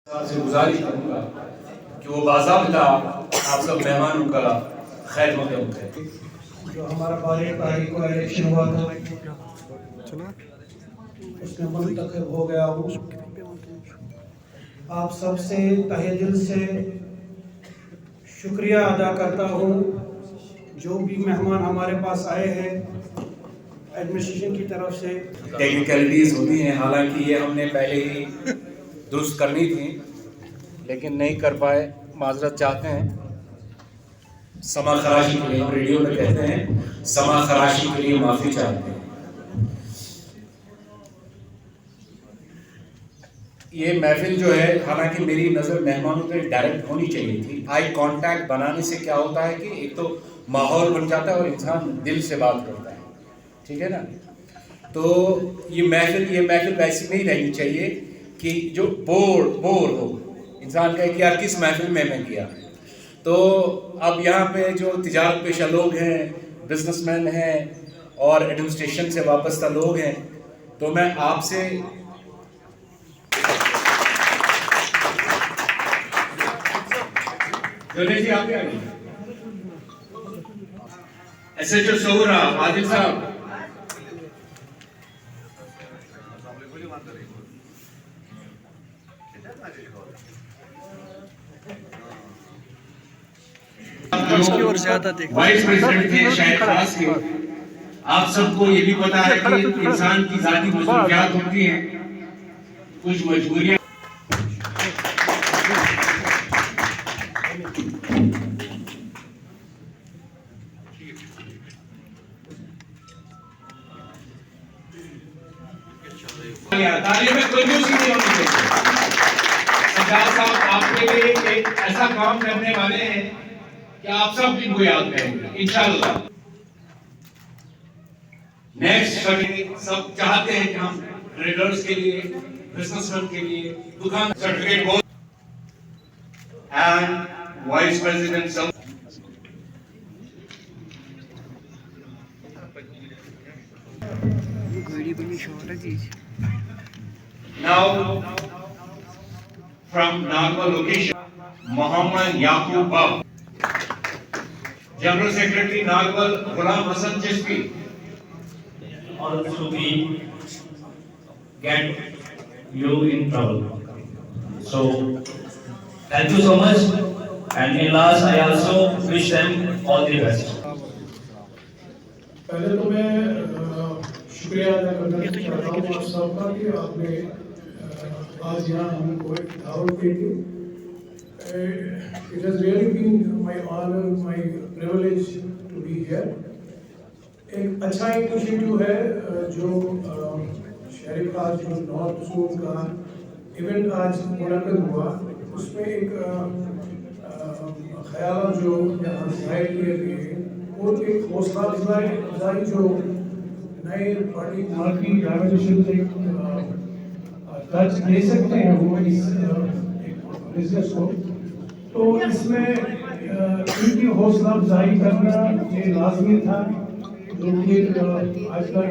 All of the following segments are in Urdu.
آپ سے گزارش کروں گا کہ وہ باضابطہ آپ سب مہمانوں کا خیر مقدم کریں۔ جو ہمارا 12 تاریخ کو الیکشن ہوا تھا اس میں منتخب ہو گیا ہوں۔ آپ سب سے تہہ دل سے شکریہ ادا کرتا ہوں۔ جو بھی مہمان ہمارے پاس آئے ہیں ایڈمنسٹریشن کی طرف سے ٹیکنیکلٹیز ہوتی ہیں، حالانکہ یہ ہم نے پہلے ہی درست کرنی تھی لیکن نہیں کر پائے، معذرت چاہتے ہیں۔ سما خراشی کے لیے ریڈیو میں کہتے ہیں سما خراشی کے لیے معافی چاہتے ہیں۔ یہ محفل جو ہے، حالانکہ میری نظر مہمانوں پہ ڈائریکٹ ہونی چاہیے تھی۔ آئی کانٹیکٹ بنانے سے کیا ہوتا ہے کہ ایک تو ماحول بن جاتا ہے اور انسان دل سے بات کرتا ہے، ٹھیک ہے نا؟ تو یہ محفل ویسی نہیں رہنی چاہیے کہ جو بور ہو، انسان کہے کہ یار کس محفل میں کیا۔ تو اب یہاں پہ جو تجارت پیشہ لوگ ہیں، بزنس مین ہیں اور ایڈمنسٹریشن سے وابستہ لوگ ہیں، تو میں آپ سے جی آپ کیا ایس ایچ او سہورا عادل صاحب، وائس پریزیڈنٹ تھے شاید خاص کے، آپ سب کو یہ بھی پتا ہے کہ انسان کی ذاتی مصروفیات ہوتی ہیں، کچھ مجبوریاں۔ تعلیم میں کوئی دوسری نہیں ہونی چاہیے۔ سردار صاحب آپ کے لیے ایک ایسا کام کرنے والے ہیں کہ آپ سب ان کو یاد کریں گے انشاءاللہ۔ نیکسٹ سب چاہتے ہیں کہ ہم ٹریڈرز کے لیے، بزنس مین کے لیے دکان سرٹیفکیٹ بہت and vice president sub Now, from Nagpur location, Mohammad Yaqub Bab, General Secretary Nagpur Ghulam Hassan Chishti, also we get you in trouble. So, thank you so much. And in last, I also wish them all the best. پہلے تو میں شکریہ ادا کرنا چاہتا ہوں آپ سب کا کہ آپ نے آج یہاں ہم کو ایک دعوت دی تھی۔ It has really been my honor, my privilege to be here. ایک اچھا انیشیٹو ہے جو شہری خاص جو نارتھ زون کا ایونٹ آج منعقد ہوا، اس میں ایک خیالات جو یہاں ظاہر کیے گئے اور ایک حوصلہ افزائی جو نئے پارٹی مارکی ڈائمنشن ایک درج دے سکتے ہیں وہ اس بزنس کو، تو اس میں ان کی حوصلہ افزائی کرنا یہ لازمی تھا، جو کہ آج کا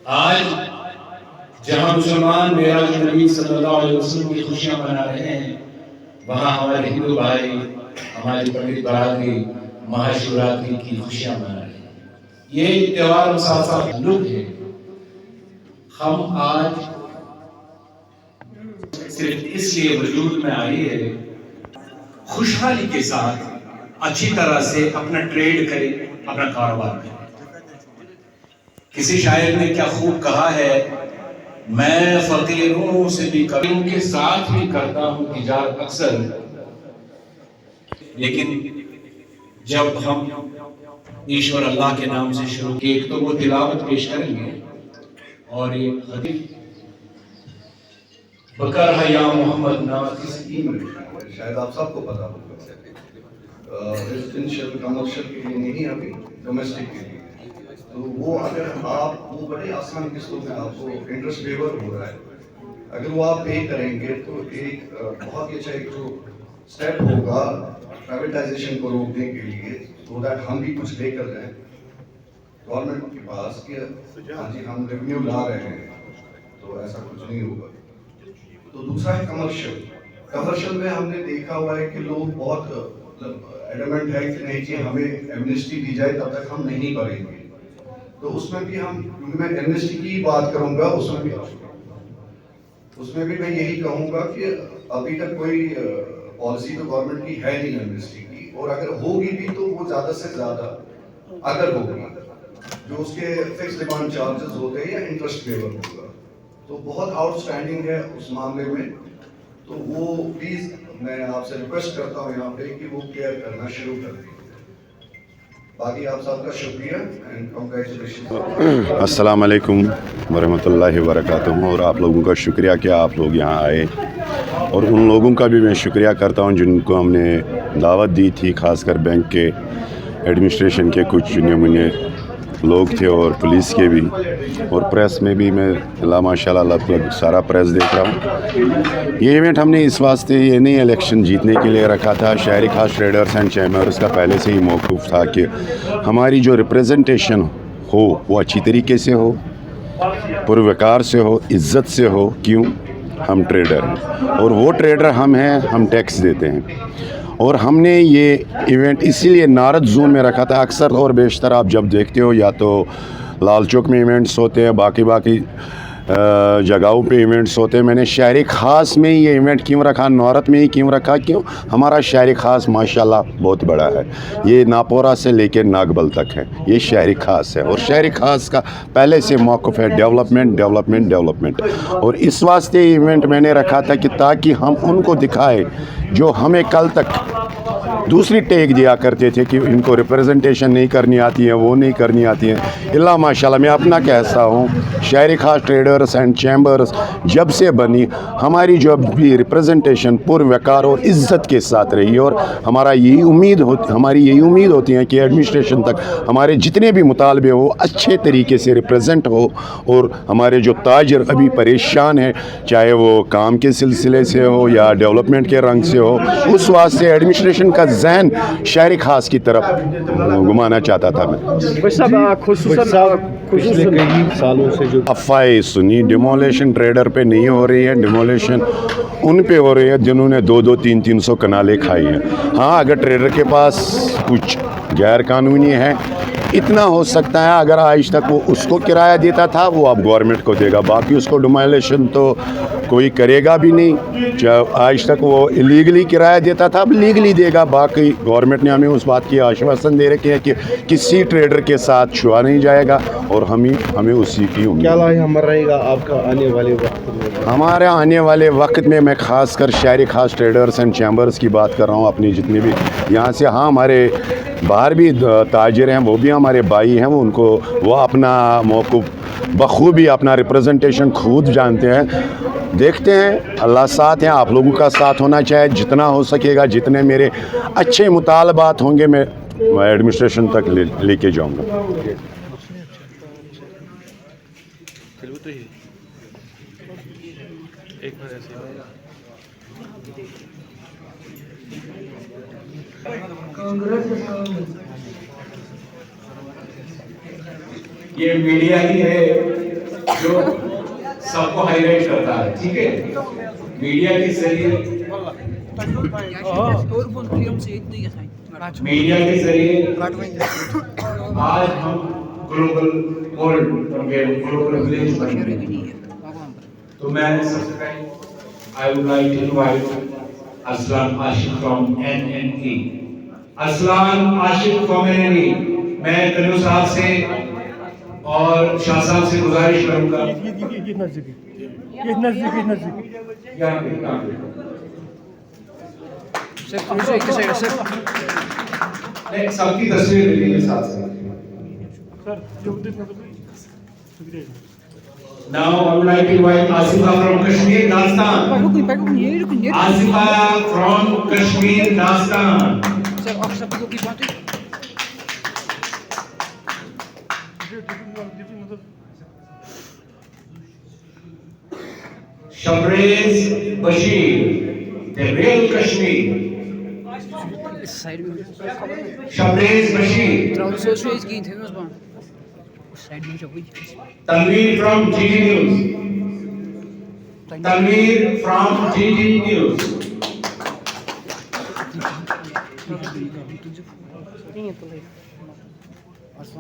آج جہاں مسلمان معراج نبی صلی اللہ علیہ وسلم کی خوشیاں منا رہے ہیں، وہاں ہمارے ہندو بھائی، ہماری پنڈت برادری مہا شیوراتری کی خوشیاں منا رہے ہیں۔ یہ تہوار مسافر تعلق ہے۔ ہم آج صرف اس لیے وجود میں آئی ہے خوشحالی کے ساتھ اچھی طرح سے اپنا ٹریڈ کرے، اپنا کاروبار کرے۔ کسی شاعر نے کیا خوب کہا ہے، میں فقیروں سے بھی ان کے ساتھ بھی کرتا ہوں تجارت اکثر، لیکن جب ہم ایشور اللہ کے نام سے شروع کی، ایک تو وہ تلاوت پیش کریں گے اور ایک حدیث بکر ہے یا محمد نام کی شاید آپ سب کو پتا ہوگا ریزیڈینشیل کمرشل کے لیے نہیں، ابھی ڈومیسٹک کے لیے، تو وہ اگر آپ وہ بڑے آسان قسطوں میں آپ کو انٹرسٹ ویور ہو رہا ہے، اگر وہ آپ پے کریں گے تو ایک بہت ہی اچھا ایک جو اسٹیپ ہوگا پرائیویٹائزیشن کو روکنے کے لیے، سو دیٹ ہم بھی کچھ لے کر جائیں گورنمنٹ کے پاس کہ ہاں جی ہم ریونیو لا رہے ہیں، تو ایسا کچھ نہیں ہوگا۔ تو دوسرا ہے کمرشل میں ہم نے دیکھا ہوا ہے کہ لوگ بہت ایڈمنٹ ہے کہ نہیں جی ہمیں ایمنسٹی دی جائے تب تک ہم نہیں بھریں گے، تو اس میں بھی ہم، کیونکہ میں ایمنسٹی کی بات کروں گا، اس میں بھی میں یہی کہوں گا کہ ابھی تک کوئی پالیسی تو گورنمنٹ کی ہے نہیں ایمنسٹی کی، اور اگر ہوگی بھی تو وہ زیادہ سے زیادہ اگر ہوگی جو اس کے فکس ڈیمانڈ چارجز ہوتے ہیں یا انٹرسٹ ویور ہوگا، تو بہت آؤٹ اسٹینڈنگ ہے اس معاملے میں، تو وہ پلیز میں آپ سے ریکویسٹ کرتا ہوں یہاں پہ کہ وہ کیئر کرنا شروع کر دیں۔ باقی آپ سب کا شکریہ اینڈ کنگریچولیشن۔ السلام علیکم ورحمۃ اللہ وبرکاتہ، اور آپ لوگوں کا شکریہ کہ آپ لوگ یہاں آئے، اور ان لوگوں کا بھی میں شکریہ کرتا ہوں جن کو ہم نے دعوت دی تھی، خاص کر بینک کے ایڈمنسٹریشن کے کچھ نمونے لوگ تھے اور پولیس کے بھی، اور پریس میں بھی میں ماشاء اللہ لگ بھگ سارا پریس دیکھ رہا ہوں۔ یہ ایونٹ ہم نے اس واسطے یہ نہیں الیکشن جیتنے کے لیے رکھا تھا، شہری خاص ٹریڈرز اینڈ چیمبرز کا پہلے سے ہی موقف تھا کہ ہماری جو ریپریزنٹیشن ہو وہ اچھی طریقے سے ہو، پروقار سے ہو، عزت سے ہو۔ کیوں؟ ہم ٹریڈر ہیں، اور وہ ٹریڈر ہم ہیں، ہم ٹیکس دیتے ہیں، اور ہم نے یہ ایونٹ اسی لیے نارتھ زون میں رکھا تھا۔ اکثر اور بیشتر آپ جب دیکھتے ہو یا تو لال چوک میں ایونٹس ہوتے ہیں، باقی جگہوں پہ ایونٹس ہوتے ہیں، میں نے شہری خاص میں ہی یہ ایونٹ کیوں رکھا، نارتھ میں ہی کیوں رکھا؟ کیوں؟ ہمارا شہری خاص ماشاءاللہ بہت بڑا ہے، یہ ناپورہ سے لے کے ناگبل تک ہے، یہ شہری خاص ہے، اور شہری خاص کا پہلے سے موقف ہے ڈیولپمنٹ، اور اس واسطے ایونٹ میں نے رکھا تھا کہ تاکہ ہم ان کو دکھائے جو ہمیں کل تک دوسری ٹیک دیا کرتے تھے کہ ان کو ریپریزنٹیشن نہیں کرنی آتی ہے، وہ نہیں کرنی آتی ہے۔ اللہ ماشاءاللہ میں اپنا کہتا ہوں، شہری خاص ٹریڈرز اینڈ چیمبرز جب سے بنی، ہماری جو بھی ریپریزنٹیشن پر وقار اور عزت کے ساتھ رہی، اور ہماری یہی امید ہوتی ہے کہ ایڈمنسٹریشن تک ہمارے جتنے بھی مطالبے ہو اچھے طریقے سے ریپریزنٹ ہو، اور ہمارے جو تاجر ابھی پریشان ہیں، چاہے وہ کام کے سلسلے سے ہو یا ڈیولپمنٹ کے رنگ سے ہو، اس واسطے ایڈمنسٹریشن کا ذہن شہری خاص کی طرف گھمانا چاہتا تھا میں۔ پچھلے کئی سالوں سے جو افواہیں سنی، ڈیمولیشن ٹریڈر پہ نہیں ہو رہی ہے، ڈیمولیشن ان پہ ہو رہی ہے جنہوں نے 200-300 کنالیں کھائی ہیں۔ ہاں، اگر ٹریڈر کے پاس کچھ غیر قانونی ہے، اتنا ہو سکتا ہے اگر آج تک وہ اس کو کرایہ دیتا تھا وہ اب گورنمنٹ کو دے گا، باقی اس کو ڈیمولیشن تو کوئی کرے گا بھی نہیں۔ آج تک وہ الیگلی کرایہ دیتا تھا، اب لیگلی دے گا۔ باقی گورنمنٹ نے ہمیں اس بات کی آشواسن دے رکھی ہے کہ کسی ٹریڈر کے ساتھ چھوا نہیں جائے گا، اور ہمیں اسی کی امید۔ کیا لائی ہمر رہے گا آپ کا آنے والے وقت میں؟ ہمارے آنے والے وقت میں خاص کر شہری خاص ٹریڈرز اینڈ چیمبرز کی بات کر رہا ہوں، اپنی جتنے بھی یہاں سے، ہاں ہمارے باہر بھی تاجر ہیں، وہ بھی ہمارے بھائی ہیں، وہ اپنا موقف بخوبی اپنا ریپریزنٹیشن خود جانتے ہیں۔ دیکھتے ہیں، اللہ ساتھ ہیں، آپ لوگوں کا ساتھ ہونا چاہیے، جتنا ہو سکے گا، جتنے میرے اچھے مطالبات ہوں گے میں ایڈمنسٹریشن تک لے کے جاؤں گا۔ یہ میڈیا ہی ہے جو سب کو ہائی لائٹ کرتا ہے، ٹھیک ہے؟ میڈیا کے ذریعے آج ہم گلوبل ولیج بن گئے ہیں۔ تو میں سب سے پہلے I would like to invite Aslan Ashik from NNE. Aslan Ashik from NNE. میں کنو صاحب سے اور شاہ صاحب سے گزارش کروں گا یہ نزدیک یہاں پہ سب کی تصویر لے لیجیے ساتھ ساتھ. Now I would like to invite Asifa from Kashmir, Dastan. Asifa from Kashmir, Dastan. Shabrez Bashir, the real Kashmir. Shabrez Bashir. Tanveer from GT News. Tanveer from GT News.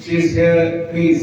She is here, please.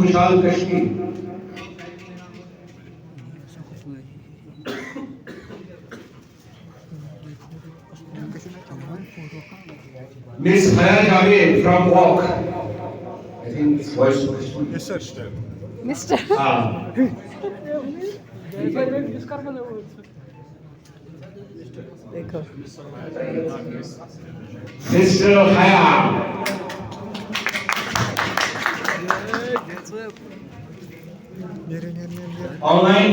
Khushal Kashmir. Miss Haya Javed from Walk. I think it's voice of Kashmir. Yes, sir. Mister. Mr. Haya. Online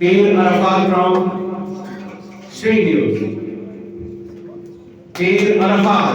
Pir Arafat from Street News. Pir Arafat.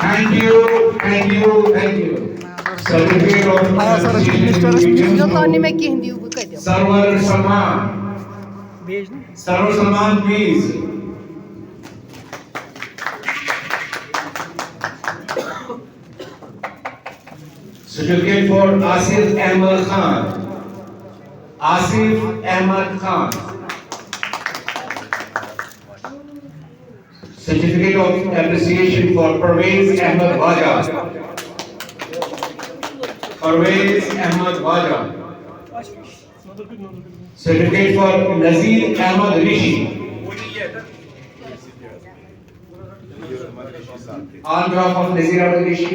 Thank you, thank you, thank you. Certificate of Sarwar Salman. Sarwar Salman, please. Certificate for Asif Ahmed Khan. Asif Ahmed Khan. Certificate of appreciation for Parvez Ahmed Waja. Parvez Ahmed Waja. Certificate for Nazir Ahmed Rishi. On behalf of Nazir Ahmed Rishi.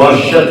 500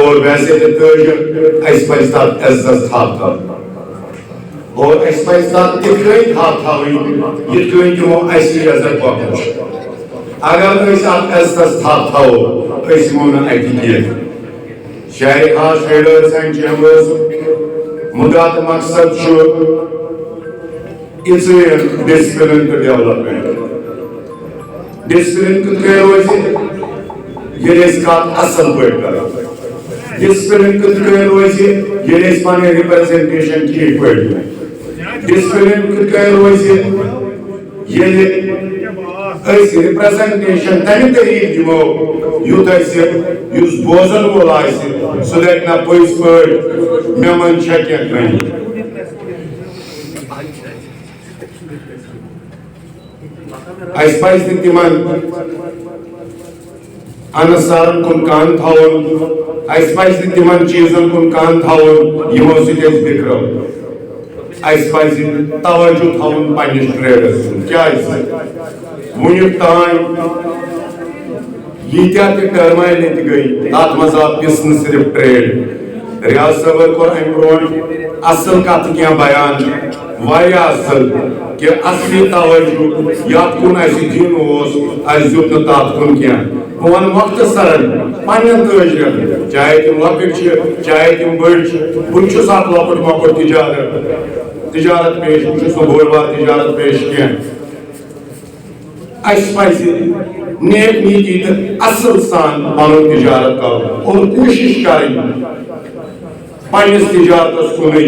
اور ویسے تٲجر اس پزِ تتھ عزت تھپ اور اس پزِ تتھ تِتھ کٔنۍ تھپ تھاوٕنۍ یِتھ کٔنۍ تِمو اَسہِ عزت کوٚرمُت چھُ اگر أسۍ اتھ عزتس تھپ تھاوو أسۍ یِمو نہٕ اَتہِ کینٛہہ شہر خاص ٹریڈرز اینڈ چیمبرز مدعا تہٕ مقصد چھُ ڈسپلن تہٕ ڈیولپمنٹ ڈسپلن کِتھ کٔنۍ روزِ ییٚلہِ أسۍ کتھ اصل پٲٹھۍ کرو ڈسپلن کِتھ کٔنۍ روزِ ییٚلہِ أسۍ پنٕنۍ رِپرزنٹیشن ٹھیٖک پٲٹھۍ دِمو ڈسپلن کِتھ کٔنۍ روزِ ییٚلہِ أسۍ رِپرزنٹیشن تمہِ طریقہٕ دِمو یُتھ أسۍ یُس بوزن وول آسہِ سُہ دپہِ نہ پٔزۍ پٲٹھۍ مےٚ منٛز چھےٚ کینٛہہ کٔمی اَسہِ پزِ نہٕ تِمن انصارن کُن کان تھاوُن اَسہِ پزِ نہٕ تِمن چیٖزن کُن کان تھاوُن یِمو سۭتۍ أسۍ بِکرو اَسہِ پزِ توجہ تھاوُن پننِس ٹریڈس کُن کیازِ وُنیُک تام ییٖتیاہ تہِ ٹرمایل ییٚتہِ گٔے تتھ منٛز آو پِس نہٕ صرف ٹریڈ ریاض صٲبن کوٚر امہِ برونٛٹھ اصل کتھٕ کینٛہہ بیان واریاہ اصل کہ اصلی توجہ یتھ کُن اَسہِ دِیُن اوس اَسہِ دیُت نہٕ تتھ کُن کینٛہہ بہٕ ونہٕ مۄختصرن پننٮ۪ن تٲجرن چاہے تِم لۄکٕٹۍ چھِ چاہے تِم بٔڑۍ چھِ بہٕ چھُس اکھ لۄکُٹ مۄکُٹ تجارت پیش بہٕ چھُس نہٕ بوٚڑ بار تجارت پیش کینٛہہ اَسہِ پزِ نیک نیتی تہٕ اصل سان پنُن تجارت کرُن اور کوٗشش کرٕنۍ پننِس تجارتس کُنٕے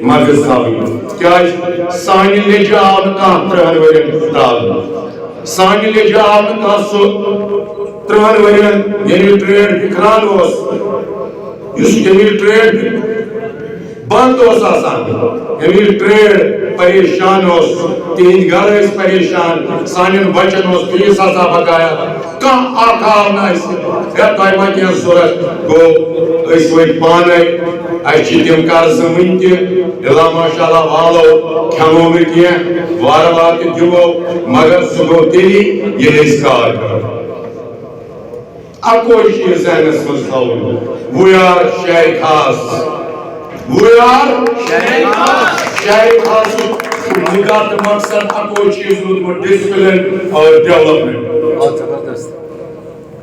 مغز تھاوٕنۍ کیازِ سانہِ لیٚجہِ آو نہٕ کانٛہہ 30 ؤرین ترٛاونہٕ سانہِ لیٚجہِ آو نہٕ کانٛہہ سُہ 30 ؤرین ییٚلہِ ٹریڈ بِکھران اوس یُس ییٚلہِ ٹریڈ بنٛد اوس آسان ییٚلہِ ٹریڈ پریشان اوس تِہنٛدۍ گرٕ ٲسۍ پریشان سانٮ۪ن بچن اوس فیٖس آسان بقایا کانٛہہ اکھ آو نہٕ اَسہِ ہے تۄہہِ ما کینٛہہ ضوٚرتھ گوٚو أسۍ ؤتھۍ پانے اَسہِ چھِ تِم قرضہٕ وٕنہِ تہِ الا ماشاء اللہ والو کھٮ۪مو نہٕ کینٛہہ وارٕ وارٕ تہِ دِمو مگر سُہ گوٚو تیٚلی ییٚلہِ أسۍ کار کرو اکوے چیٖز ذہنس منٛز تھاوُن وی آر شہر خاص وی آر شہر خاصُک مُدعا تہٕ مقصد اکوے چیٖز روٗدمُت ڈسپلن اور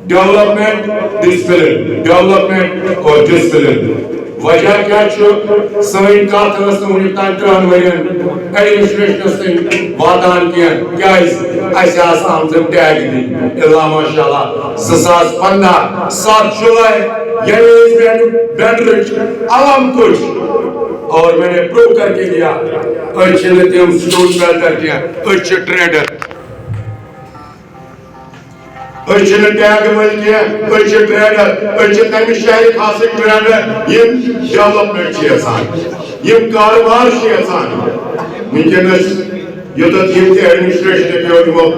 ڈیولپمنٹ ڈسپلن ڈیولپمنٹ اور ڈسپلن وجہ کیا چھُ سٲنۍ کتھ ٲس نہٕ وُنیُک تام 30 ؤرین ایڈمنسٹریشنس تام واتان کینٛہہ کیازِ اَسہِ آسہٕ آمژٕ ٹیگ دِنۍ الا ماشاء اللہ 2015 7 جولائی یعنی أسۍ بیٹرٕچ علم تُج اور میں نے پروو کر کے دیا أسۍ چھِنہٕ تِم سٹوڈ بیلڈر کینٛہہ أسۍ چھِ ٹریڈر أسۍ چھِنہٕ ٹیگ وٲلۍ کینٛہہ أسۍ چھِ ٹریڈر أسۍ چھِ تمہِ شہرِ خاصٕکۍ ٹریڈر یِم ڈیولپمنٹ چھِ یژھان یِم کاروبار چھِ یژھان وٕنکیٚنس یوٚتتھ یِم تہِ ایڈمنسٹریشن پیٚو یِمو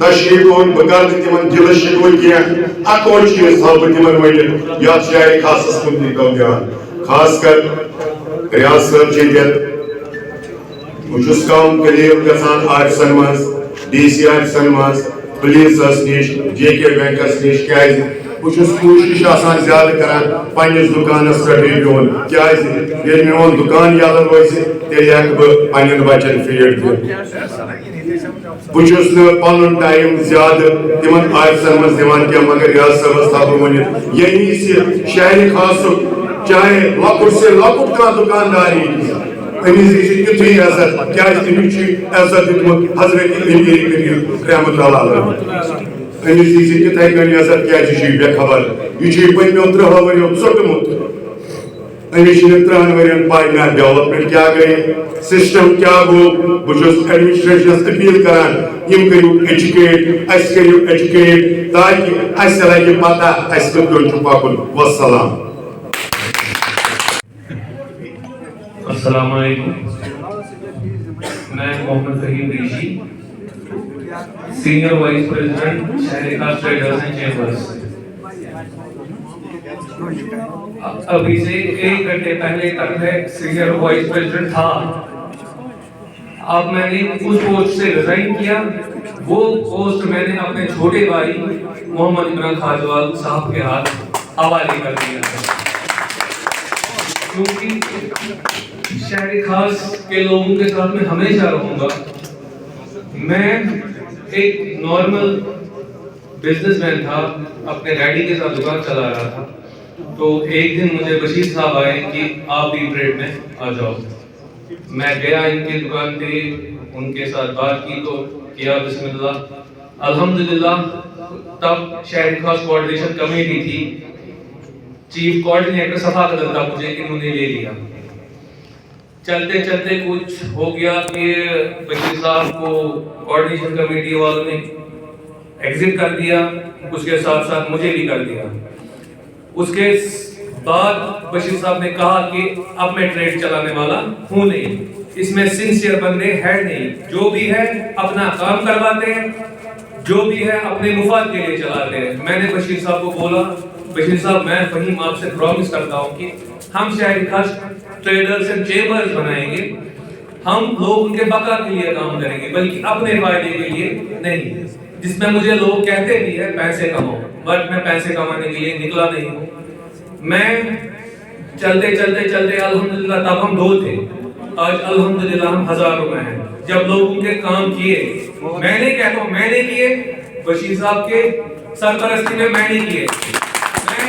تشریف اوٚن بہٕ کرٕ نہٕ تِمن دِلس شِکوٕ کینٛہہ اکوے چیٖز تھاو بہٕ تِمن ؤنِتھ یتھ شہرِ خاصس کُن دیٖتو دیان خاص کر ریاض صٲب چھِ ییٚتٮ۪تھ بہٕ چھُس کم قلیٖل گژھان آفسن منٛز ڈی سی آفسن منٛز پُلیٖسس نِش جے کے بینکس نِش کیازِ بہٕ چھُس کوٗشِش آسان زیادٕ کران پننِس دُکانس پٮ۪ٹھٕے بِہُن کیازِ ییٚلہِ میون دُکان یلہٕ روزِ تیٚلہِ ہٮ۪کہٕ بہٕ پننٮ۪ن بچن فیٖڈ دِتھ بہٕ چھُس نہٕ پنُن ٹایم زیادٕ تِمن آفسن منٛز دِوان کینٛہہ مگر ریاض صٲبس تھاو بہٕ ؤنِتھ ییٚمہِ وِزِ شہرِ خاصُک چاہے لۄکُٹ سے لۄکُٹ کانٛہہ دُکانداری أمِس دی تیُتھُے عزت کیازِ أمِس چھُ عزت دیُتمُت حضرت امیر کبیٖر رحمتہ اللہ علیہ أمِس دی تِتھَے کٔنۍ عزت کیازِ یہِ چھُ بے خبر یہِ چھُ پٔتمیو 30 ؤرِیو ژوٚٹمُت أمِس چھِنہٕ 30 ؤرین پاے نہ ڈیولپمنٹ کیاہ گٔے سسٹم کیاہ گوٚو بہٕ چھُس ایڈمنسٹریشنس اپیٖل کران یِم کٔرِو ایجوکیٹ اَسہِ کٔرِو ایجوکیٹ تاکہِ اَسہِ لگہِ پتہ اَسہِ کِتھ کٔنۍ چھُ پکُن وسلام السلام علیکم میں محمد Fahim Reshi senior vice president شہر خاص ٹریڈرز اینڈ چیمبرز ابھی سے 1 گھنٹے پہلے تک میں سینئر وائس پریزیڈنٹ تھا اب میں نے اس پوسٹ سے ریزائن کیا وہ پوسٹ میں نے اپنے چھوٹے بھائی محمد عمران خاجوال صاحب کے ہاتھ حوالے کر دیا ہے، کیونکہ شہر خاص کے لوگوں کے ساتھ میں ہمیشہ رہوں گا. میں ایک نارمل بزنس مین تھا، اپنے ڈیڈی کے ساتھ دکان چلا رہا تھا. تو ایک دن مجھے بشیر صاحب آئے کہ آپ بھی ٹریڈ میں آ جاؤ. میں گیا ان کی دکان پہ، ان کے ساتھ بات کی تو کیا بسم اللہ. الحمدللہ تب شہر خاص کوآرڈینیشن کمیٹی تھی، چیف کوآرڈینیٹر صفا قدر تھا، مجھے انہوں نے لے لیا. چلتے چلتے کچھ ہو گیا کہ بشیر صاحب کو کوآرڈینیشن کمیٹی والوں نے ایگزٹ کر دیا، اس کے ساتھ ساتھ مجھے بھی کر دیا. اس کے بعد بشیر صاحب نے کہا کہ اب میں ٹریڈ چلانے والا ہوں نہیں، اس میں سنسیئر بندے ہیں نہیں، جو بھی ہے اپنا کام کرواتے ہیں، جو بھی ہے اپنے مفاد کے لیے چلاتے ہیں. میں نے بشیر صاحب کو بولا بشیر صاحب میں فہیم آپ سے پرومس کرتا ہوں کہ ہم شہری خاص ٹریڈرز اینڈ چیمبرز بنائیں گے، ہم لوگ ان کے بقا کے لیے کام کریں گے بلکہ اپنے فائدے کے لیے نہیں. جس میں مجھے لوگ کہتے بھی ہیں پیسے کماؤ، بٹ میں پیسے کمانے کے لیے نکلا نہیں ہوں. میں چلتے چلتے چلتے الحمدللہ تب ہم 2 تھے، آج الحمدللہ ہم ہزاروں میں ہیں. جب لوگوں کے کام کیے، میں نے کہتا ہوں میں نے کیے، بشیر صاحب کے سرپرستی میں میں نے کیے. میں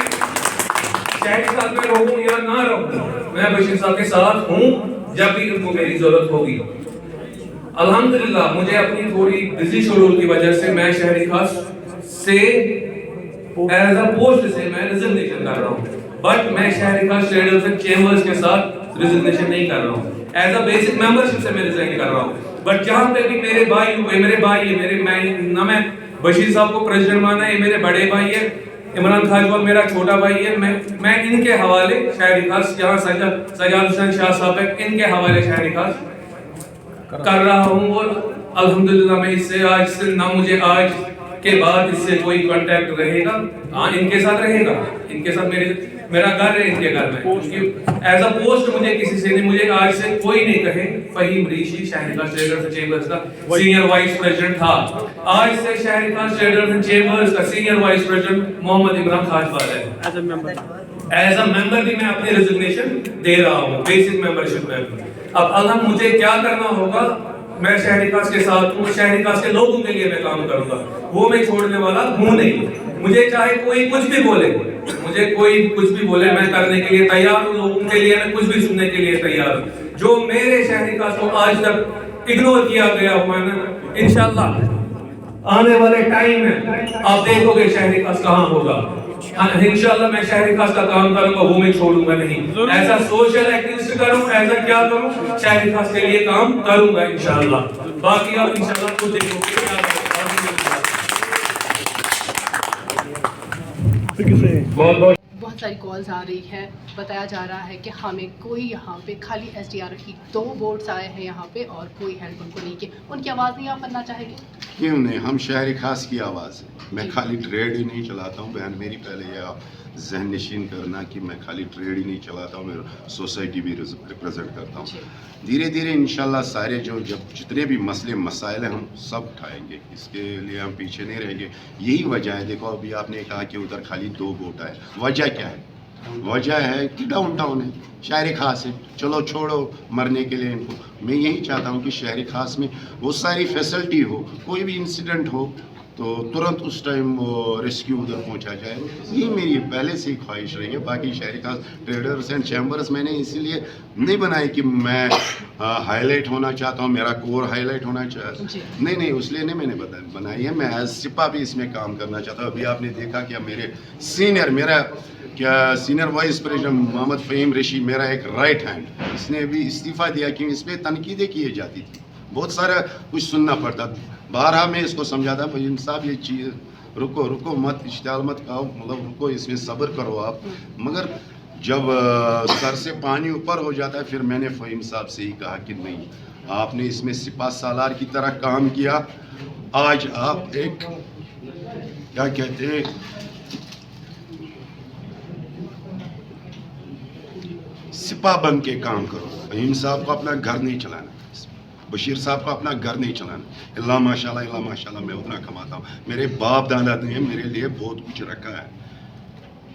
شہر کے ساتھ میں رہوں یا نہ رہوں، میں بشیر صاحب کے ساتھ ہوں جب بھی ان کو میری ضرورت ہوگی. الحمدللہ مجھے اپنی تھوڑی بزی شیڈول کی وجہ سے میں شہری خاص سے ایز اے پوسٹ سے میں ریزگنیشن کر رہا ہوں، بٹ میں شہری خاص ٹریڈرز اینڈ چیمبرز کے ساتھ ریزگنیشن نہیں کر رہا ہوں، ایز اے بیسک ممبرشپ سے میں ریزائن کر رہا ہوں. بٹ جہاں پہ بھی میرے بھائی میں بشیر صاحب کو پریزیڈنٹ مانا ہے، یہ میرے بڑے بھائی ہیں، عمران خاجوال میرا چھوٹا بھائی ہے. میں ان کے حوالے شہری خاص جہاں سجاد حسین شاہ صاحب ہے، ان کے حوالے شہری خاص کر رہا ہوں. اور الحمدللہ میں اس سے آج سے نہ مجھے آج کے بعد اس سے کوئی کانٹیکٹ رہے گا، ہاں ان کے ساتھ رہے گا، ان کے ساتھ میرا گھر ہے ان کے گھر میں. ایز اے پوسٹ مجھے کسی سے نہیں، مجھے آج سے کوئی نہیں کہے فہیم ریشی شہری خاص ٹریڈرز اینڈ چیمبرز کا سینئر وائس پریزیڈنٹ تھا. آج سے شہری خاص ٹریڈرز اینڈ چیمبرز کا سینئر وائس پریزیڈنٹ محمد عمران خاجوال ہے. ایز اے ممبر بھی میں اپنی ریزگنیشن دے رہا ہوں بیسک ممبرشپ میں. اب اگر مجھے کیا کرنا ہوگا، میں شہری خاص کے ساتھ ہوں، شہری خاص کے لوگوں کے لیے میں کام کروں گا، وہ میں چھوڑنے والا ہوں نہیں. مجھے چاہے کوئی کچھ بھی بولے، میں کرنے کے لیے تیار ہوں، لوگوں کے لیے میں کچھ بھی سننے کے لیے تیار ہوں. جو میرے شہری خاص کو آج تک اگنور کیا گیا ہوا ہے نا، انشاءاللہ آنے والے ٹائم میں آپ دیکھو گے شہری خاص کہاں ہوگا. انشاءاللہ میں شہری خاص کا کام کروں گا، وہ میں چھوڑوں گا نہیں. ایسا سوشل ایکٹیوسٹ کروں، ایسا کیا کروں، شہری خاص کے لیے کام کروں گا انشاءاللہ. باقی آپ انشاءاللہ خود دیکھو گے. بہت ساری کالز آ رہی ہے، بتایا جا رہا ہے کہ ہمیں کوئی یہاں پہ خالی ایس ڈی آر کی 2 ووٹس آئے ہیں یہاں پہ اور کوئی ہیلپ ان کو نہیں کی. ان کی آواز نہیں آپ بننا چاہیں گے؟ کیوں نہیں، ہم شہری خاص کی آواز ہے. میں خالی ٹریڈ ہی نہیں چلاتا ہوں بہن میری، پہلے یہ آپ ذہن نشین کرنا کہ میں خالی ٹریڈ ہی نہیں چلاتا ہوں، میں سوسائٹی بھی ریپرزینٹ کرتا ہوں. دھیرے دھیرے انشاءاللہ سارے جتنے بھی مسئلے مسائل ہیں ہم سب اٹھائیں گے، اس کے لیے ہم پیچھے نہیں رہیں گے. یہی وجہ ہے، دیکھو ابھی آپ نے کہا کہ ادھر خالی 2 ووٹ آئے. وجہ کیا ہے؟ وجہ ہے کہ ڈاؤن ٹاؤن ہے، شہری خاص ہے. چلو چھوڑو مرنے کے لیے ان کو. میں یہی چاہتا ہوں کہ شہری خاص میں وہ ساری فیسلٹی ہو، کوئی بھی انسیڈنٹ ہو تو ترنت اس ٹائم وہ ریسکیو ادھر پہنچا جائے. یہ میری پہلے سے ہی خواہش رہی ہے. باقی شہری خاص ٹریڈرز اینڈ چیمبرز میں نے اسی لیے نہیں بنائی کہ میں ہائی لائٹ ہونا چاہتا ہوں، میرا کور ہائی لائٹ ہونا چاہتا ہوں، نہیں اس لیے نہیں میں نے بنائی ہے. میں ایز سپا بھی اس میں کام کرنا چاہتا ہوں. ابھی آپ نے دیکھا کہ میرے سینئر وائس پریزیڈنٹ محمد فہیم ریشی میرا ایک رائٹ ہینڈ، اس نے بھی استعفیٰ دیا کہ اس پہ تنقیدیں کی جاتی تھی، بہت سارا کچھ سننا پڑتا. بارہا میں اس کو سمجھاتا فہیم صاحب یہ چیز رکو مت اشتعال مت کھاؤ، مطلب رکو، اس میں صبر کرو آپ. مگر جب سر سے پانی اوپر ہو جاتا ہے پھر میں نے فہیم صاحب سے ہی کہا کہ نہیں، آپ نے اس میں سپاہ سالار کی طرح کام کیا، آج آپ ایک کیا کہتے ہیں سپاہ بن کے کام کرو. فہیم صاحب کو اپنا گھر نہیں چلانا، بشیر صاحب کو اپنا گھر نہیں چلانا. اللہ ماشاء اللہ میں اتنا کماتا ہوں. میرے باپ دادا نے میرے لیے بہت کچھ رکھا ہے.